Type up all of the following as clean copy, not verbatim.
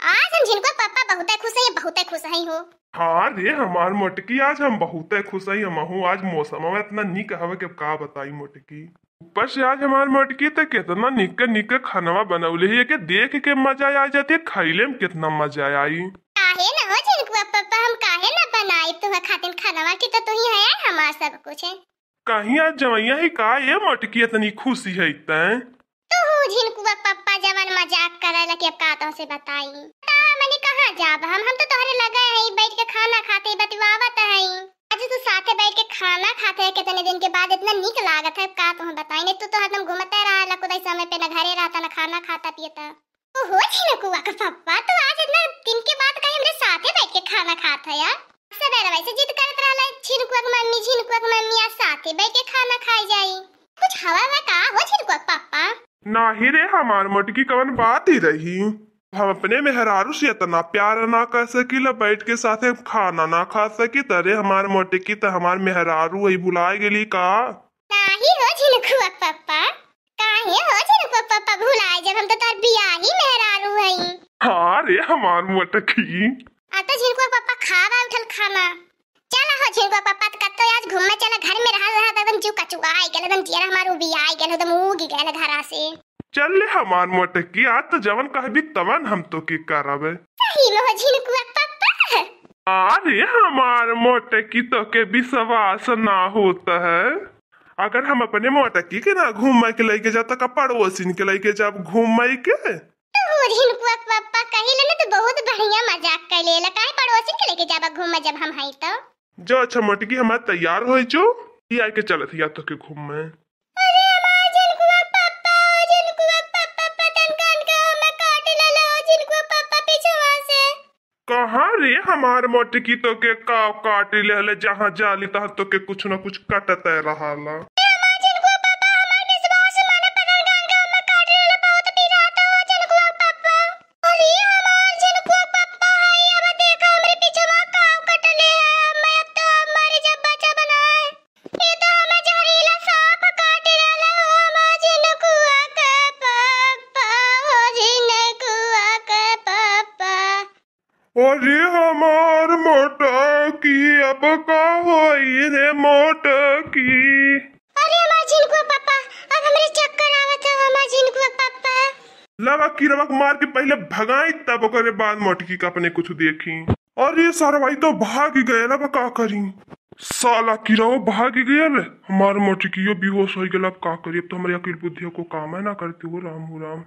आज हम झिनको पापा बहुत खुश है हो। हाँ रे हमार मोटकी, आज हम बहुत खुश है। हमहू आज मौसम में इतना निक हवे के का बताई मोटकी। ऊपर से आज हमार मोटकी तो कितना निक खानवा बनौले है कि देख के मजा आ जाती है, खैले में कितना मजा आई। काहे ना हो झिनको पापा, हम काहे ना बनाई तुह खातिन खानवा की, तो तू ही है हमार सब कुछ है। कहीं आज जवैया ही का ये मोटकी इतनी खुशी है तैं? तू झिनको पापा जवान मजाक करे कि अब का तो से बताई। मैंने कहां जाब हम तो तोहरे लगे हैं बैठ के खाना खाते बतिवावत है। आज तू साथे बैठ के खाना खाते है कितने दिन के बाद, इतना निक लागत है का तो बताई। नहीं तू तो हरदम घूमते रहा कुछ समय पे, ना घरे रहता ना खाना खाता पीता। ओहो झिनको पापा, तू आज इतना दिन के बाद कहीं हमरे साथे बैठ के खाना खाता है यार। सवेरे वैसे जिद करत रहला झिनको मम्मी आज साथे बैठ के खाना खाई जाई। कुछ हवा में का हो झिनको पापा? नाही रे हमार मोटकी कवन बात ही रही। हम अपने मेहरारू से इतना प्यार ना कर सकीला, बैठ के साथे खाना ना खा सकी तरे हमार मोटकी तो हमार मेहरारू वही भुलाए गेली का? नाही हो झिनको पापा, काहे हो झिनको पापा भुलाए जब हम तो तार बियाही मेहरारू हई। हाँ रे हमार मोटकी। आता झिनको पापा खावा उठल खाना। चला हो झिनको पापा कत्तो आज घूमने चला, घर में रहा एकदम जीव कचुआ आई गेल, एकदम जियर हमार बियाही गेल, एकदम उगी गेल घरा से। चल ले हमार मोटकी, आज तो जवन कहबी तवन हम तो की करावे। सही में हो झिनको पापा। अरे हमार मोटकी तो के विश्वास ना होता है। अगर हम अपने मोटकी के ना घूम के लेके जाता का पड़ोसिन के लेके जब घूम के झिनको पापा कहिले न तो बहुत बढ़िया मजाक कर लेला। काहे पड़ोसिन के लेके जाबा घूम जब हम हई तो? जो अच्छा मोटकी हमार तैयार हो जो ये आके चलत या तो के घूम में। अरे हमार झिनको पापा पतन कान का मैं काट लेला झिनको पापा पीछवा से। कहाँ रे हमार मोटकी तो के का काट ले जहाँ जाली तहाँ तो के कुछ न कुछ कटते रहाला। अरे हमार मोटकी अब का होई रे मोटकी? अरे हमार झिनको पापा अब हमरे चक्कर आवत है हमार झिनको पापा। लवा कीड़वा मार के पहले भगाई तब ओकरे बाद मोटकी का अपने कुछ देखी। और ये सरवाई तो भाग गए, अब का करी? साला कीड़ा भाग गया, हमार मोटकियो बेहोश हो गया। अब का करी? अब तो हमारी अकील बुद्धियों को काम है ना करते हो राम हो राम।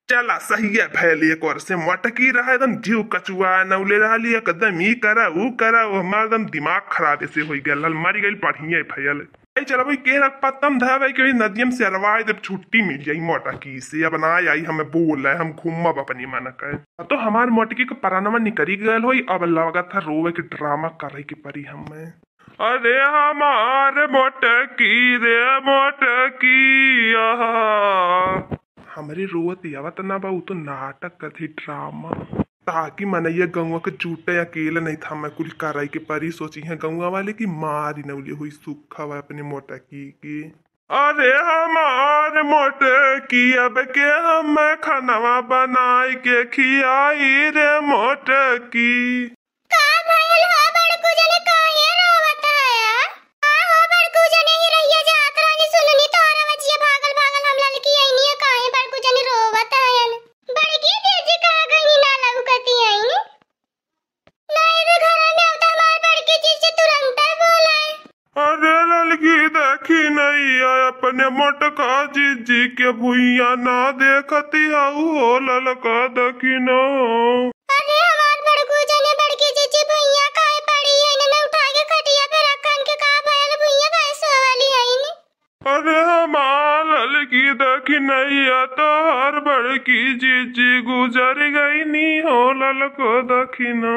चला सही है भैल एक और से मोटकी रहा एकदम जीव कचुआ नौले रहा एकदम ई करा ऊ करा, वो हमारा एकदम दिमाग खराब ऐसे हो गया, मर गई बढ़िया भैल। चलो भाई के रख पतम धावे के नदियम से अरवाए जब छुट्टी मिल जाई मोटकी से। अब ना आई हमें बोल रहे हम घूमब अपनी मन कर। तो हमार मोटकी का परानमा निकरी गल हो, अब लगा था रोवे के ड्रामा करे की परी हमें। अरे हमार मोटकी रे मोटकी हमारे रोवत आवत ना बा, तो नाटक करती ड्रामा ताकि मनैया गौवा के जूटे अकेले नहीं था मैं कुल कराई के परी। सोची है गौवा वाले की मारी नवली हुई सूखा हुआ अपने मोटकी की। अरे हमार मोटकी अब के हम खानवा बनाई के खियाई रे मोटकी। का भइल हो बड़कू जने काहे रोवत है? आ हो बड़कू जने ही रहिया जात रानी सुननी तोरा वजिया भागल भागल हम ललकी आईनी काहे बड़कू जने रोवत है? बड़की दीदी कहां गई ना लगती आईनी? नहीं रे घर में अब हमार बड़की जी से तुरंत बोलाए। अरे ललकी देखी नहीं आया अपने मोटका जीजी के भुइया ना देखती हाउ हो ललका देखी न। अरे हमार बड़कू जने बड़की जीजी भुइया काहे पड़ी है? ना उठा के खटिया पे रखन के का भइल भुइया काहे सोवली आईनी? अरे हमार ललकी देखी नहीं आ तो हर बड़की जीजी गुजर गई नी हो ललको देखी न।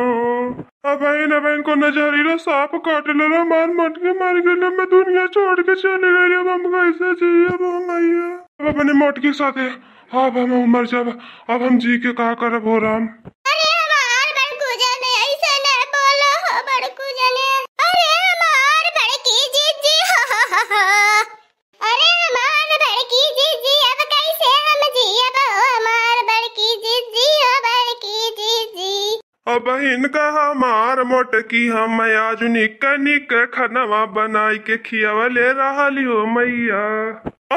अब बहन को नजरिया सांप काट लेला, मार मोटके मार गई, मैं दुनिया छोड़ के चले गई। अब हम कैसे जिए अब अब अपने मोटके साथ है। अब हम मर जाब, अब हम जी के का करब हो राम। अरे हमार बड़कू जने ऐसे न बोलो हो बड़कू जने। अरे हमार बड़की जीजी अरे हमार बड़की जीजी अब कैसे हम जियब हो हमार बड़की जीजी हो बड़की जीजी। अब इनका हमार मोटकी हम आज निक निक खनवा बनाई के खियावा ले रहा हो मैया।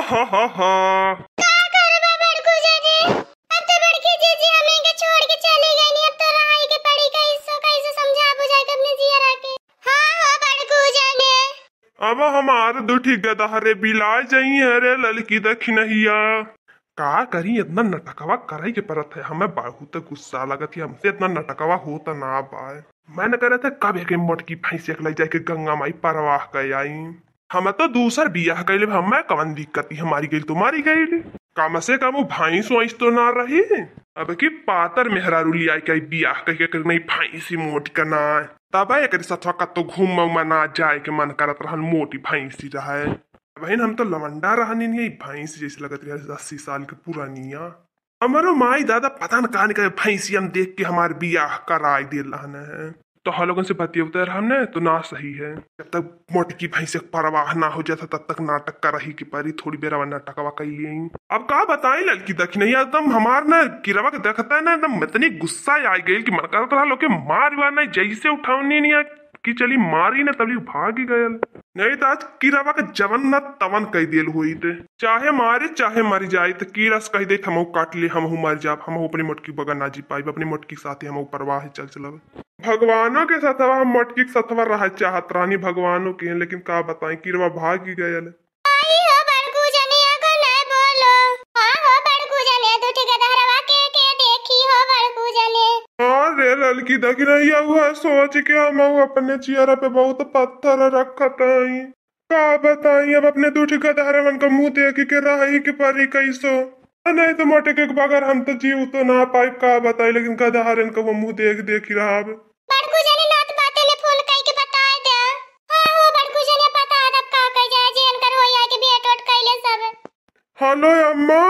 हा का करबा बड़कू जाने, अब तो बड़की जीजी हमें के छोड़ के चली गई नी, अब तो रहाई के पड़ी कैसे समझा बुझा के अपने जिया रखे। हाँ बड़कू जाने। अब हमार दुठी गदहरे बिलाय जाई रे ललकी दखिनहिया। का करी इतना नटकवा कराई के परत है, हमें बहुत गुस्सा लगत है, हमसे इतना नटकवा होता ना पाए। मैंने करे थे कब एक मोटकी भैंस एक जाए के गंगा माई परवाह कर आई। हमें तो दूसर बियाह कैले, हमें कवन दिक्कत हमारी गई तुम्हारी गई, कम से कम भैंस वैंस तो ना रही। अब की पातर मेहरारू लिया के बियाह कह के नहीं भैंसी मोटी का ना, तब एक सथवा कतो घूम ना जाए के मन करत रहन मोटी भैंसी रहे। बहन हम तो लवंडा रहनी नहीं, भैंस जैसे लगत रहे 80 साल के पुरानिया। हमारो माई दादा पता न कहानी का भैंसी हम देख के हमारे बियाह कराई दे रहने है। तो हम लोगों से बतियते हमने तो ना सही है, जब तक मोटकी भैंस परवाह ना हो जाता तब तक नाटक कर रही की परी थोड़ी बेरा नाटकवा कर ली। अब का बताई लड़की दखी नहीं एकदम हमार ना किरवा के देखता है ना एकदम इतनी गुस्सा आई गई कि मन करता लोग के मार वार नहीं, जैसे उठावनी नहीं कि चली मारी ना तभी भाग ही गयल, नहीं तो आज कीरवा के जवन न तवन कह दिल हुई थे, चाहे मारे चाहे मर जाए तो कीरस कह दे हम काट ले हम मर जाब, हम अपनी मोटकी बगल ना जी पाई, अपनी मोटकी के साथ हम परवाह चल चलब। भगवानों के सथवा हम मोटकी के सथवा रह चाहत रानी भगवानों के, लेकिन का बताएं कीरवा भाग ही गयल। रे लड़की दखी नहीं हुआ सोच के हम अपने चेहरा पे बहुत पत्थर रखत हई, का बताई अब अपने दूठी गदहरवन का मुंह देख के रही के परी कैसो, नहीं तो मोटे के बगैर हम तो जीव तो ना पाई, का बताई लेकिन गदहरन का वो मुंह देख रहा। हेलो अम्मा,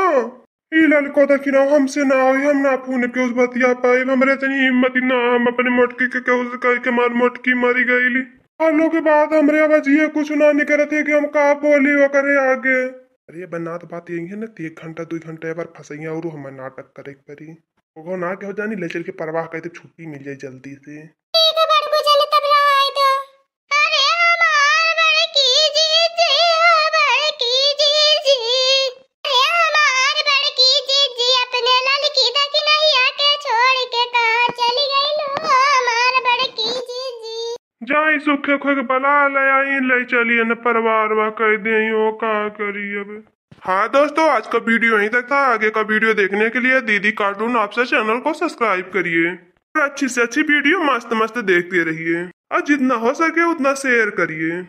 लड़को देखी ना हमसे ना हो, हम ना फोन पे उस बतिया पाए, हमरे इतनी हिम्मत ना हम अपनी मोटकी के कह के मार मोटकी मरी गईली। हालो के बाद हमरे आवाज ये कुछ ना नहीं करते कि हम का बोली वो करे आगे। अरे बनात बात यही है ना, 1 घंटा 2 घंटा बार फंसैया और हम नाटक करे परी वो ना के हो जानी ले चल के परवाह कहते छुट्टी मिल जाए जल्दी से। जाई सुखे खुख बला ले आई ले चलिए न परिवार वा कह दे का करी अब। हाँ दोस्तों, आज का वीडियो यहीं तक था, आगे का वीडियो देखने के लिए दीदी कार्टून आपसे चैनल को सब्सक्राइब करिए और अच्छी से अच्छी वीडियो मस्त मस्त देखते रहिए और जितना हो सके उतना शेयर करिए।